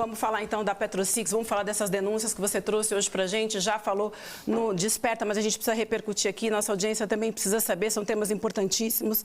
Vamos falar então da PetroSix, vamos falar dessas denúncias que você trouxe hoje para a gente, já falou no Desperta, mas a gente precisa repercutir aqui, nossa audiência também precisa saber, são temas importantíssimos.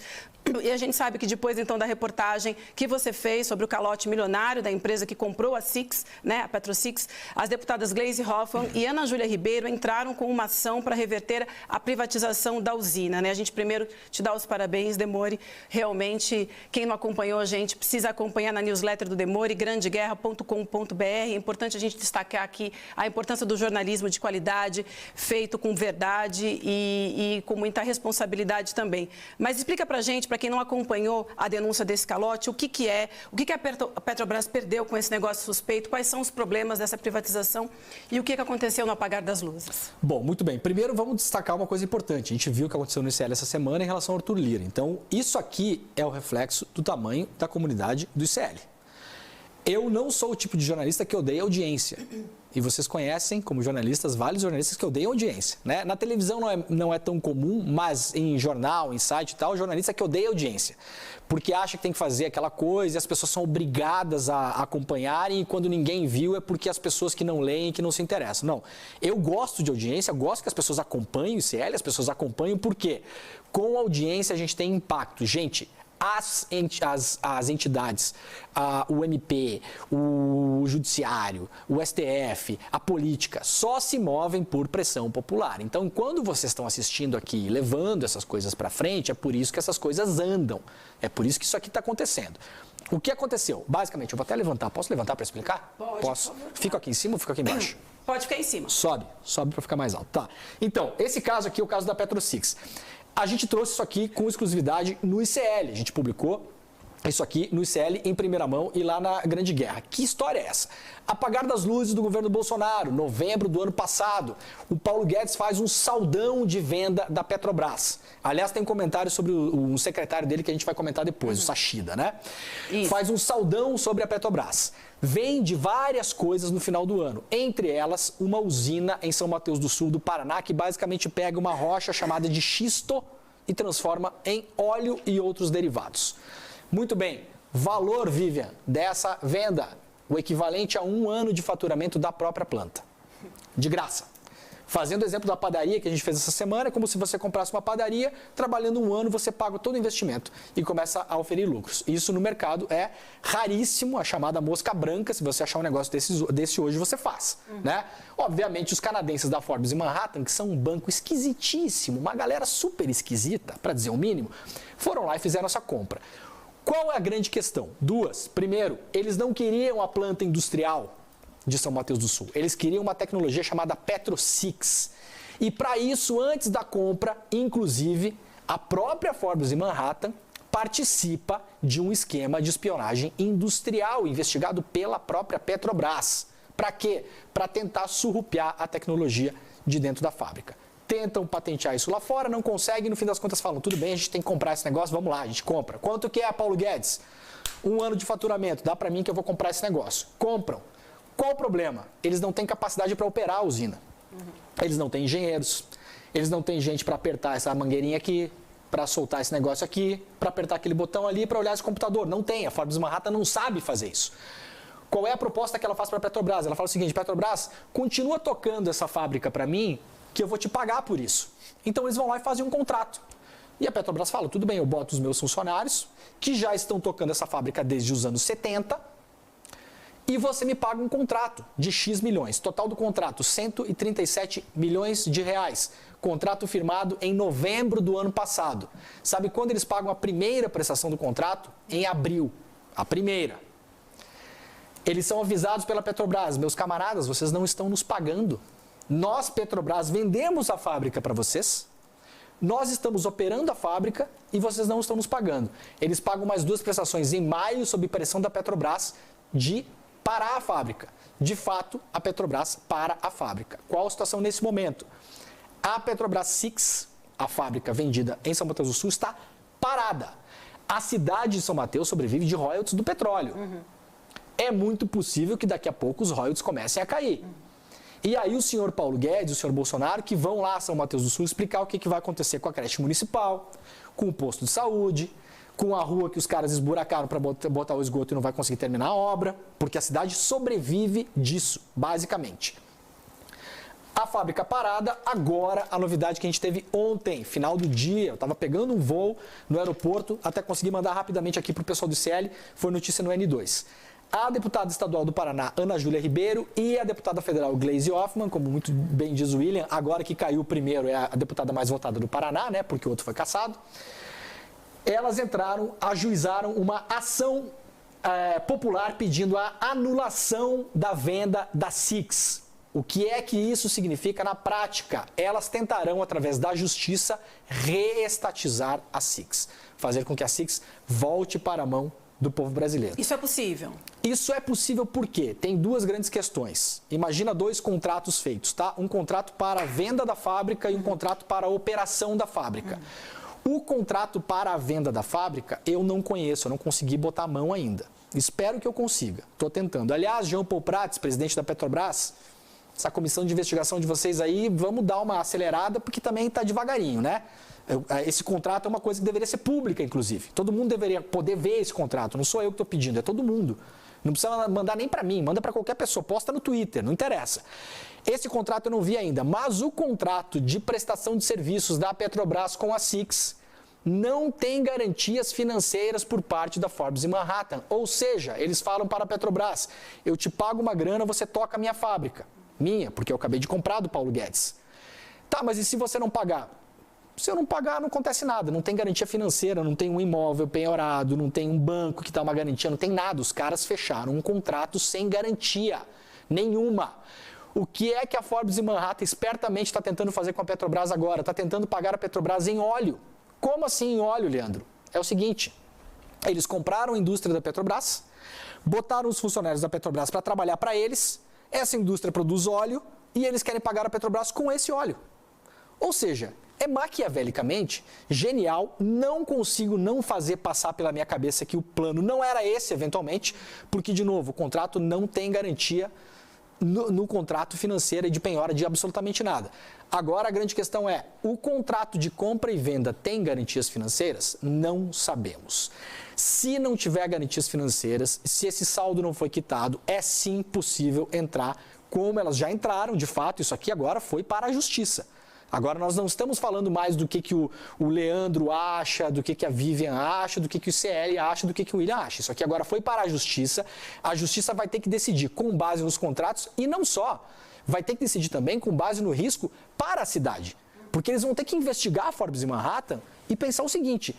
E a gente sabe que depois então da reportagem que você fez sobre o calote milionário da empresa que comprou a Six, né, a PetroSix, as deputadas Gleisi Hoffmann e Ana Júlia Ribeiro entraram com uma ação para reverter a privatização da usina, né? A gente primeiro te dá os parabéns, Demore, realmente quem não acompanhou a gente precisa acompanhar na newsletter do Demore, grandeguerra.com.br. É importante a gente destacar aqui a importância do jornalismo de qualidade, feito com verdade e com muita responsabilidade também. Mas explica pra gente, para quem não acompanhou a denúncia desse calote, o que a Petrobras perdeu com esse negócio suspeito, quais são os problemas dessa privatização e o que aconteceu no apagar das luzes. Bom, muito bem. Primeiro vamos destacar uma coisa importante. A gente viu o que aconteceu no ICL essa semana em relação ao Arthur Lira. Então, isso aqui é o reflexo do tamanho da comunidade do ICL. Eu não sou o tipo de jornalista que odeia audiência. E vocês conhecem, como jornalistas, vários jornalistas que odeiam audiência, né? Na televisão não é tão comum, mas em jornal, em site e tal, jornalista que odeia audiência. Porque acha que tem que fazer aquela coisa e as pessoas são obrigadas a acompanharem e quando ninguém viu é porque as pessoas que não leem, que não se interessam. Não, eu gosto de audiência, gosto que as pessoas acompanhem o ICL, as pessoas acompanham porque com audiência a gente tem impacto. Gente, as entidades, o MP, o Judiciário, o STF, a política, só se movem por pressão popular. Então, quando vocês estão assistindo aqui, levando essas coisas para frente, é por isso que essas coisas andam. É por isso que isso aqui está acontecendo. O que aconteceu? Basicamente, eu vou até levantar. Posso levantar para explicar? Pode. Posso. Fico aqui em cima ou fico aqui embaixo? Pode ficar em cima. Sobe para ficar mais alto. Tá. Então, esse caso aqui é o caso da PetroSix. A gente trouxe isso aqui com exclusividade no ICL. A gente publicou isso aqui no ICL em primeira mão e lá na Grande Guerra. Que história é essa? Apagar das luzes do governo Bolsonaro, novembro do ano passado. O Paulo Guedes faz um saldão de venda da Petrobras. Aliás, tem um comentário sobre um secretário dele que a gente vai comentar depois, o Sachida, né? Isso. Faz um saldão sobre a Petrobras. Vende várias coisas no final do ano, entre elas uma usina em São Mateus do Sul do Paraná que basicamente pega uma rocha chamada de xisto e transforma em óleo e outros derivados. Muito bem, valor, Vivian, dessa venda, o equivalente a 1 ano de faturamento da própria planta, de graça. Fazendo o exemplo da padaria que a gente fez essa semana, é como se você comprasse uma padaria, trabalhando 1 ano, você paga todo o investimento e começa a oferir lucros. Isso no mercado é raríssimo, a chamada mosca branca, se você achar um negócio desse hoje, você faz, né? Obviamente, os canadenses da Forbes e Manhattan, que são um banco esquisitíssimo, uma galera super esquisita, para dizer o mínimo, foram lá e fizeram essa compra. Qual é a grande questão? 2. Primeiro, eles não queriam a planta industrial de São Mateus do Sul. Eles queriam uma tecnologia chamada PetroSix. E para isso, antes da compra, inclusive, a própria Forbes e Manhattan participa de um esquema de espionagem industrial investigado pela própria Petrobras. Para quê? Para tentar surrupiar a tecnologia de dentro da fábrica. Tentam patentear isso lá fora, não conseguem, no fim das contas falam, tudo bem, a gente tem que comprar esse negócio, vamos lá, a gente compra. Quanto que é, Paulo Guedes? 1 ano de faturamento, dá para mim que eu vou comprar esse negócio. Compram. Qual o problema? Eles não têm capacidade para operar a usina. Eles não têm engenheiros, eles não têm gente para apertar essa mangueirinha aqui, para soltar esse negócio aqui, para apertar aquele botão ali, para olhar esse computador. Não tem, a Forbes Manhattan não sabe fazer isso. Qual é a proposta que ela faz para a Petrobras? Ela fala o seguinte, Petrobras, continua tocando essa fábrica para mim, que eu vou te pagar por isso. Então eles vão lá e fazem um contrato. E a Petrobras fala, tudo bem, eu boto os meus funcionários, que já estão tocando essa fábrica desde os anos 70, e você me paga um contrato de X milhões. Total do contrato, 137 milhões de reais. Contrato firmado em novembro do ano passado. Sabe quando eles pagam a primeira prestação do contrato? Em abril. A primeira. Eles são avisados pela Petrobras, meus camaradas, vocês não estão nos pagando. Nós, Petrobras, vendemos a fábrica para vocês, nós estamos operando a fábrica e vocês não estão nos pagando. Eles pagam mais 2 prestações em maio, sob pressão da Petrobras, de parar a fábrica. De fato, a Petrobras para a fábrica. Qual a situação nesse momento? A Petrobras Six, a fábrica vendida em São Mateus do Sul, está parada. A cidade de São Mateus sobrevive de royalties do petróleo. É muito possível que daqui a pouco os royalties comecem a cair. E aí o senhor Paulo Guedes, o senhor Bolsonaro, que vão lá a São Mateus do Sul explicar o que vai acontecer com a creche municipal, com o posto de saúde, com a rua que os caras esburacaram para botar o esgoto e não vai conseguir terminar a obra, porque a cidade sobrevive disso, basicamente. A fábrica parada, agora a novidade que a gente teve ontem, final do dia, eu estava pegando um voo no aeroporto, até consegui mandar rapidamente aqui para o pessoal do ICL, foi notícia no N2. A deputada estadual do Paraná, Ana Júlia Ribeiro, e a deputada federal Gleisi Hoffmann, como muito bem diz o William, agora que caiu o primeiro, é a deputada mais votada do Paraná, né, porque o outro foi cassado, elas ajuizaram uma ação popular pedindo a anulação da venda da SIX. O que é que isso significa na prática? Elas tentarão, através da justiça, reestatizar a SIX, fazer com que a SIX volte para a mão do povo brasileiro. Isso é possível? Isso é possível porque tem duas grandes questões. Imagina dois contratos feitos, tá? Um contrato para a venda da fábrica e um contrato para a operação da fábrica. O contrato para a venda da fábrica eu não conheço, eu não consegui botar a mão ainda. Espero que eu consiga, estou tentando. Aliás, Jean Paul Prats, presidente da Petrobras, essa comissão de investigação de vocês aí, vamos dar uma acelerada, porque também está devagarinho, né? Esse contrato é uma coisa que deveria ser pública, inclusive. Todo mundo deveria poder ver esse contrato. Não sou eu que estou pedindo, é todo mundo. Não precisa mandar nem para mim, manda para qualquer pessoa, posta no Twitter, não interessa. Esse contrato eu não vi ainda, mas o contrato de prestação de serviços da Petrobras com a SIX não tem garantias financeiras por parte da Forbes e Manhattan. Ou seja, eles falam para a Petrobras, eu te pago uma grana, você toca a minha fábrica. Minha, porque eu acabei de comprar do Paulo Guedes. Tá, mas e se você não pagar? Se eu não pagar, não acontece nada. Não tem garantia financeira, não tem um imóvel penhorado, não tem um banco que dá uma garantia, não tem nada. Os caras fecharam um contrato sem garantia nenhuma. O que é que a Forbes e Manhattan espertamente está tentando fazer com a Petrobras agora? Está tentando pagar a Petrobras em óleo. Como assim em óleo, Leandro? É o seguinte, eles compraram a indústria da Petrobras, botaram os funcionários da Petrobras para trabalhar para eles, essa indústria produz óleo e eles querem pagar a Petrobras com esse óleo. Ou seja, é maquiavelicamente genial, não consigo não fazer passar pela minha cabeça que o plano não era esse, eventualmente, porque, de novo, o contrato não tem garantia no contrato financeiro e de penhora de absolutamente nada. Agora, a grande questão é, o contrato de compra e venda tem garantias financeiras? Não sabemos. Se não tiver garantias financeiras, se esse saldo não foi quitado, é sim possível entrar, como elas já entraram, de fato, isso aqui agora foi para a justiça. Agora nós não estamos falando mais do que o Leandro acha, do que a Vivian acha, do que o ICL acha, do que o William acha. Isso aqui agora foi para a justiça vai ter que decidir com base nos contratos e não só, vai ter que decidir também com base no risco para a cidade. Porque eles vão ter que investigar a Forbes e Manhattan e pensar o seguinte,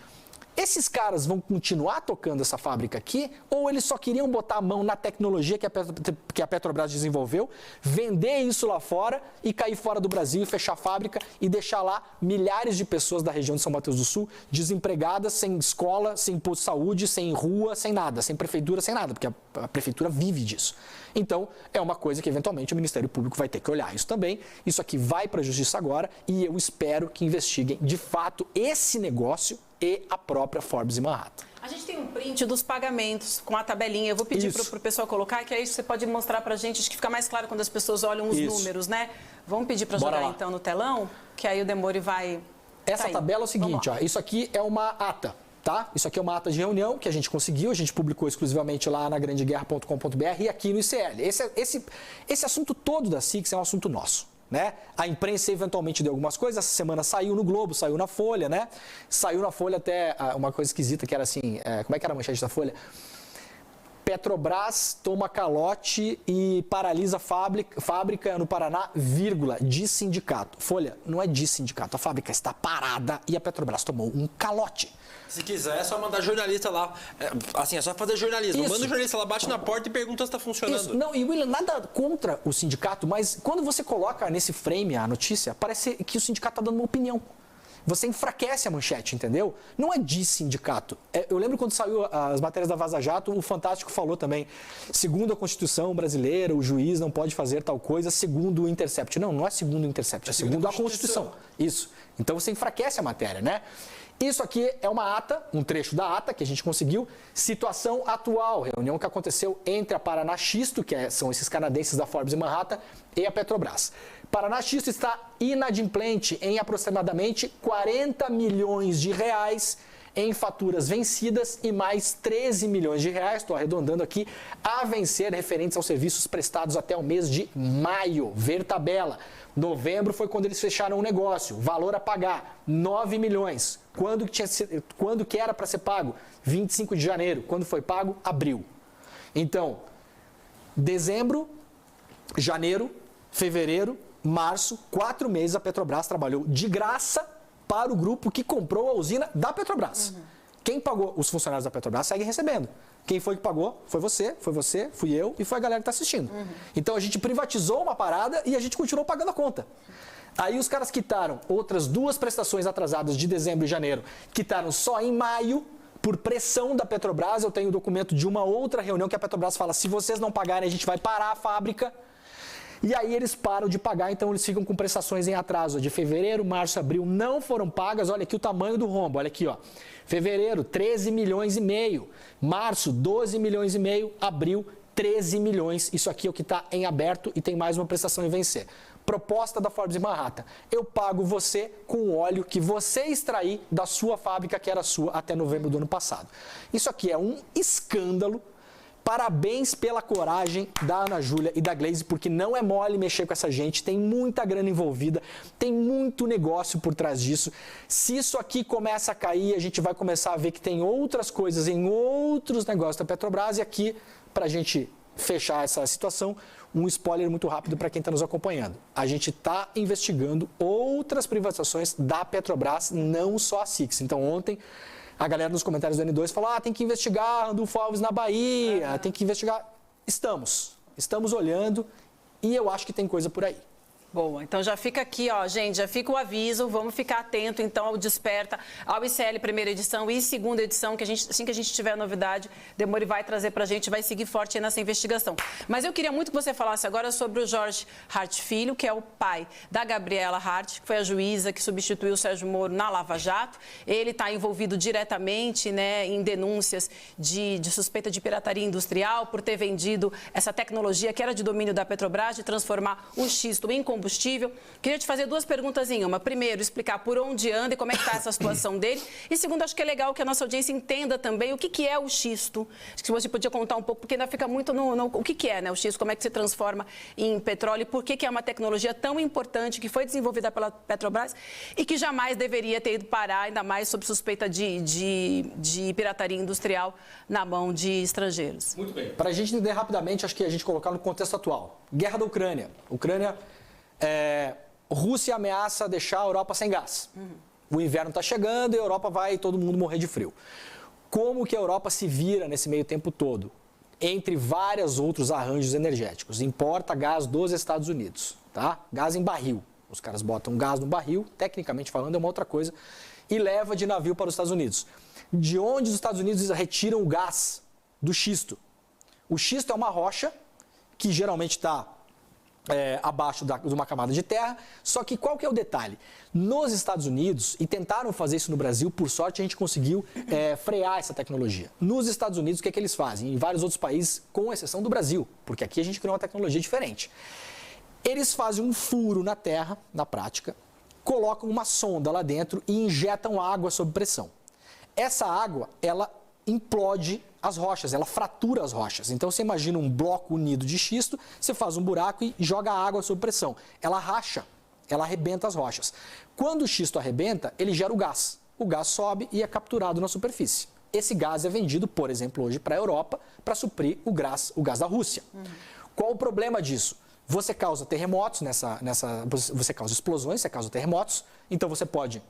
esses caras vão continuar tocando essa fábrica aqui ou eles só queriam botar a mão na tecnologia que a Petrobras desenvolveu, vender isso lá fora e cair fora do Brasil e fechar a fábrica e deixar lá milhares de pessoas da região de São Mateus do Sul desempregadas, sem escola, sem posto de saúde, sem rua, sem nada, sem prefeitura, sem nada, porque a prefeitura vive disso. Então, é uma coisa que eventualmente o Ministério Público vai ter que olhar isso também. Isso aqui vai para a Justiça agora e eu espero que investiguem de fato esse negócio e a própria Forbes e Manhattan. A gente tem um print dos pagamentos com a tabelinha. Eu vou pedir para o pessoal colocar, que aí você pode mostrar para a gente. Acho que fica mais claro quando as pessoas olham os números, né? Vamos pedir para jogar então no telão, que aí o Demore vai... Essa tabela é o seguinte, ó, isso aqui é uma ata. Tá? Isso aqui é uma ata de reunião que a gente conseguiu, a gente publicou exclusivamente lá na grandeguerra.com.br e aqui no ICL. Esse assunto todo da SIX é um assunto nosso. Né? A imprensa eventualmente deu algumas coisas, essa semana saiu no Globo, saiu na Folha, né? Saiu na Folha até uma coisa esquisita que era assim, como é que era a manchete da Folha? Petrobras toma calote e paralisa fábrica no Paraná, vírgula, de sindicato. Folha, não é de sindicato, a fábrica está parada e a Petrobras tomou um calote. Se quiser, é só mandar jornalista lá. É só fazer jornalismo. Isso. Manda o jornalista lá, bate na porta e pergunta se está funcionando. Isso. Não, e William, nada contra o sindicato, mas quando você coloca nesse frame a notícia, parece que o sindicato está dando uma opinião. Você enfraquece a manchete, entendeu? Não é de sindicato. Eu lembro quando saiu as matérias da Vaza Jato, o Fantástico falou também, segundo a Constituição brasileira, o juiz não pode fazer tal coisa segundo o Intercept. Não, não é segundo o Intercept, é segundo a Constituição. Isso. Então você enfraquece a matéria, né? Isso aqui é uma ata, um trecho da ata que a gente conseguiu. Situação atual, reunião que aconteceu entre a Paraná Xisto, que são esses canadenses da Forbes e Manhattan, e a Petrobras. Paraná Xisto está inadimplente em aproximadamente 40 milhões de reais em faturas vencidas e mais 13 milhões de reais, estou arredondando aqui, a vencer referentes aos serviços prestados até o mês de maio. Ver tabela. Novembro foi quando eles fecharam o negócio. Valor a pagar, 9 milhões. Quando que era para ser pago? 25 de janeiro. Quando foi pago? Abril. Então, dezembro, janeiro, fevereiro, março, 4 meses a Petrobras trabalhou de graça para o grupo que comprou a usina da Petrobras. Quem pagou? Os funcionários da Petrobras seguem recebendo. Quem foi que pagou? Foi você, fui eu e foi a galera que está assistindo. Então a gente privatizou uma parada e a gente continuou pagando a conta. Aí os caras quitaram outras 2 prestações atrasadas de dezembro e janeiro, quitaram só em maio, por pressão da Petrobras. Eu tenho documento de uma outra reunião que a Petrobras fala, se vocês não pagarem, a gente vai parar a fábrica. E aí eles param de pagar, então eles ficam com prestações em atraso de fevereiro, março, abril, não foram pagas. Olha aqui o tamanho do rombo, olha aqui, ó. Fevereiro, 13 milhões e meio. Março, 12 milhões e meio. Abril, 13 milhões. Isso aqui é o que está em aberto e tem mais uma prestação em vencer. Proposta da Forbes Manhattan. Eu pago você com o óleo que você extrair da sua fábrica, que era sua até novembro do ano passado. Isso aqui é um escândalo. Parabéns pela coragem da Ana Júlia e da Glaze, porque não é mole mexer com essa gente, tem muita grana envolvida, tem muito negócio por trás disso. Se isso aqui começa a cair, a gente vai começar a ver que tem outras coisas em outros negócios da Petrobras. E aqui, para a gente fechar essa situação, um spoiler muito rápido para quem está nos acompanhando. A gente está investigando outras privatizações da Petrobras, não só a Six. Então ontem a galera nos comentários do N2 falou, tem que investigar Randolfo Alves na Bahia, tem que investigar. Estamos olhando e eu acho que tem coisa por aí. Boa, então já fica aqui, ó, gente, já fica o aviso, vamos ficar atento então ao Desperta, ao ICL primeira edição e segunda edição, que assim que a gente tiver novidade, Demore vai trazer pra gente, vai seguir forte aí nessa investigação. Mas eu queria muito que você falasse agora sobre o Jorge Hart Filho, que é o pai da Gabriela Hart, que foi a juíza que substituiu o Sérgio Moro na Lava Jato. Ele está envolvido diretamente, né, em denúncias de suspeita de pirataria industrial por ter vendido essa tecnologia que era de domínio da Petrobras, de transformar o xisto em combustível. Queria te fazer 2 perguntas em uma. Primeiro, explicar por onde anda e como é que está essa situação dele. E segundo, acho que é legal que a nossa audiência entenda também o que é o xisto. Acho que você podia contar um pouco, porque ainda fica muito no o que é, né, o xisto, como é que se transforma em petróleo e por que é uma tecnologia tão importante que foi desenvolvida pela Petrobras e que jamais deveria ter ido parar, ainda mais sob suspeita de pirataria industrial na mão de estrangeiros. Muito bem. Para a gente entender rapidamente, acho que a gente colocar no contexto atual. Guerra da Ucrânia. Rússia ameaça deixar a Europa sem gás. O inverno está chegando e a Europa vai todo mundo morrer de frio. Como que a Europa se vira nesse meio tempo todo? Entre vários outros arranjos energéticos. Importa gás dos Estados Unidos, tá? Gás em barril. Os caras botam gás no barril, tecnicamente falando é uma outra coisa, e leva de navio para os Estados Unidos. De onde os Estados Unidos retiram o gás? Do xisto. O xisto é uma rocha que geralmente está abaixo de uma camada de terra, só que qual que é o detalhe? Nos Estados Unidos, e tentaram fazer isso no Brasil, por sorte a gente conseguiu frear essa tecnologia. Nos Estados Unidos, o que é que eles fazem? Em vários outros países, com exceção do Brasil, porque aqui a gente criou uma tecnologia diferente. Eles fazem um furo na terra, na prática, colocam uma sonda lá dentro e injetam água sob pressão. Essa água, ela implode as rochas, ela fratura as rochas. Então você imagina um bloco unido de xisto, você faz um buraco e joga água sob pressão. Ela racha, ela arrebenta as rochas. Quando o xisto arrebenta, ele gera o gás. O gás sobe e é capturado na superfície. Esse gás é vendido, por exemplo, hoje para a Europa, para suprir o gás da Rússia. Qual o problema disso? Você causa terremotos, você causa explosões, você causa terremotos, então você pode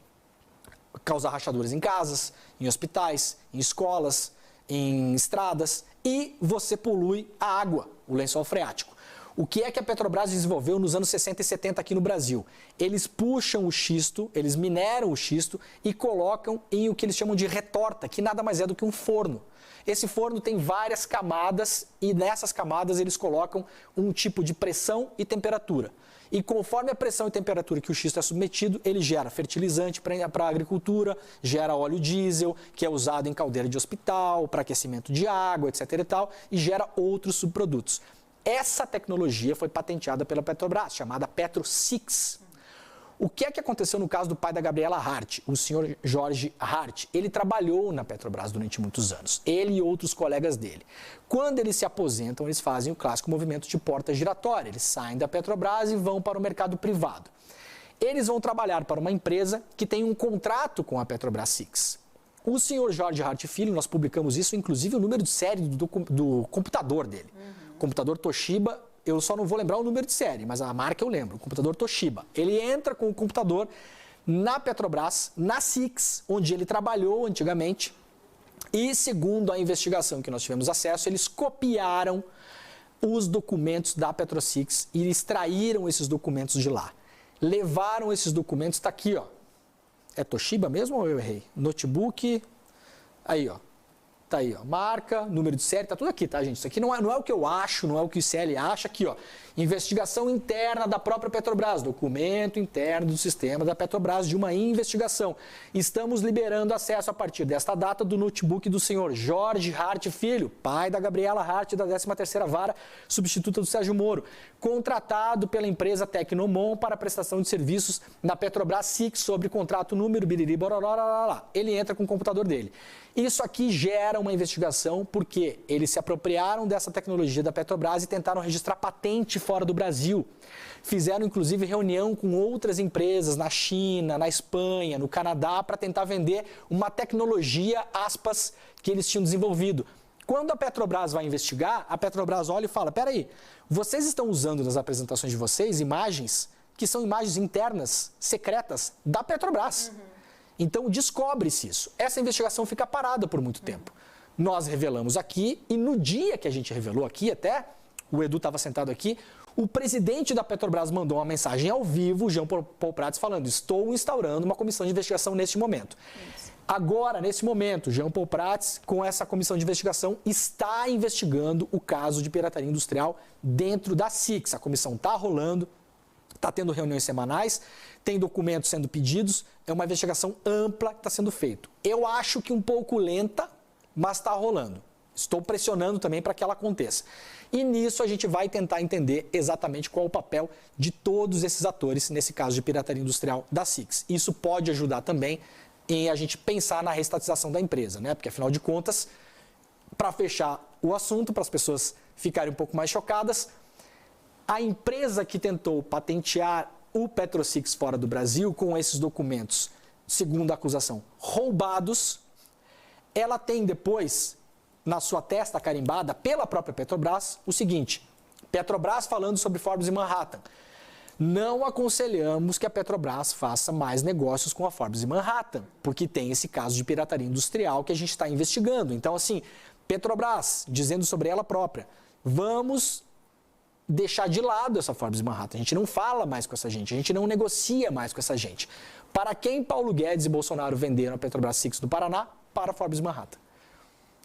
causar rachaduras em casas, em hospitais, em escolas, em estradas, e você polui a água, o lençol freático. O que é que a Petrobras desenvolveu nos anos 60 e 70 aqui no Brasil? Eles puxam o xisto, eles mineram o xisto e colocam em o que eles chamam de retorta, que nada mais é do que um forno. Esse forno tem várias camadas e nessas camadas eles colocam um tipo de pressão e temperatura. E conforme a pressão e temperatura que o xisto é submetido, ele gera fertilizante para a agricultura, gera óleo diesel, que é usado em caldeira de hospital, para aquecimento de água, etc. e tal, e gera outros subprodutos. Essa tecnologia foi patenteada pela Petrobras, chamada Petro Six. O que é que aconteceu no caso do pai da Gabriela Hart, o senhor Jorge Hart? Ele trabalhou na Petrobras durante muitos anos, ele e outros colegas dele. Quando eles se aposentam, eles fazem o clássico movimento de porta giratória, eles saem da Petrobras e vão para o mercado privado. Eles vão trabalhar para uma empresa que tem um contrato com a Petrobras Six. O senhor Jorge Hart Filho, nós publicamos isso, inclusive o número de série do computador dele. Computador Toshiba, eu só não vou lembrar o número de série, mas a marca eu lembro, o computador Toshiba. Ele entra com o computador na Petrobras, na Six, onde ele trabalhou antigamente, e segundo a investigação que nós tivemos acesso, eles copiaram os documentos da PetroSix e extraíram esses documentos de lá. Levaram esses documentos, está aqui, ó. É Toshiba mesmo ou eu errei? Notebook, aí, ó. Tá aí, ó, marca, número de série, tá tudo aqui, tá, gente? Isso aqui não é o que eu acho, não é o que o ICL acha, aqui, ó. Investigação interna da própria Petrobras, documento interno do sistema da Petrobras de uma investigação. Estamos liberando acesso a partir desta data do notebook do senhor Jorge Hart Filho, pai da Gabriela Hart da 13ª Vara, substituta do Sérgio Moro, contratado pela empresa Tecnomon para prestação de serviços na Petrobras Six sobre contrato número biriri bororó. Ele entra com o computador dele. Isso aqui gera uma investigação porque eles se apropriaram dessa tecnologia da Petrobras e tentaram registrar patente fora do Brasil. Fizeram, inclusive, reunião com outras empresas na China, na Espanha, no Canadá, para tentar vender uma tecnologia, aspas, que eles tinham desenvolvido. Quando a Petrobras vai investigar, a Petrobras olha e fala, peraí, vocês estão usando nas apresentações de vocês imagens que são imagens internas, secretas, da Petrobras. Então, descobre-se isso. Essa investigação fica parada por muito tempo. Nós revelamos aqui, e no dia que a gente revelou aqui até, o Edu estava sentado aqui, o presidente da Petrobras mandou uma mensagem ao vivo, Jean Paul Prats, falando, estou instaurando uma comissão de investigação neste momento. Isso. Agora, nesse momento, Jean Paul Prats, com essa comissão de investigação, está investigando o caso de pirataria industrial dentro da Six. A comissão está rolando, está tendo reuniões semanais, tem documentos sendo pedidos, é uma investigação ampla que está sendo feita. Eu acho que um pouco lenta, mas está rolando. Estou pressionando também para que ela aconteça. E nisso a gente vai tentar entender exatamente qual é o papel de todos esses atores, nesse caso de pirataria industrial da Six. Isso pode ajudar também em a gente pensar na reestatização da empresa, né? Porque, afinal de contas, para fechar o assunto, para as pessoas ficarem um pouco mais chocadas, a empresa que tentou patentear o PetroSix fora do Brasil com esses documentos, segundo a acusação, roubados, ela tem depois, na sua testa carimbada, pela própria Petrobras, o seguinte, Petrobras falando sobre Forbes e Manhattan. Não aconselhamos que a Petrobras faça mais negócios com a Forbes e Manhattan, porque tem esse caso de pirataria industrial que a gente está investigando. Então, assim, Petrobras, dizendo sobre ela própria, vamos deixar de lado essa Forbes e Manhattan. A gente não fala mais com essa gente, a gente não negocia mais com essa gente. Para quem Paulo Guedes e Bolsonaro venderam a Petrobras Six do Paraná? Para a Forbes e Manhattan.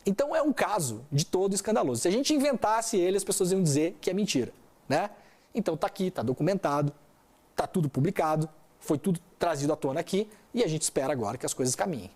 Então é um caso de todo escandaloso. Se a gente inventasse ele, as pessoas iam dizer que é mentira, né? Então tá aqui, tá documentado, tá tudo publicado, foi tudo trazido à tona aqui e a gente espera agora que as coisas caminhem.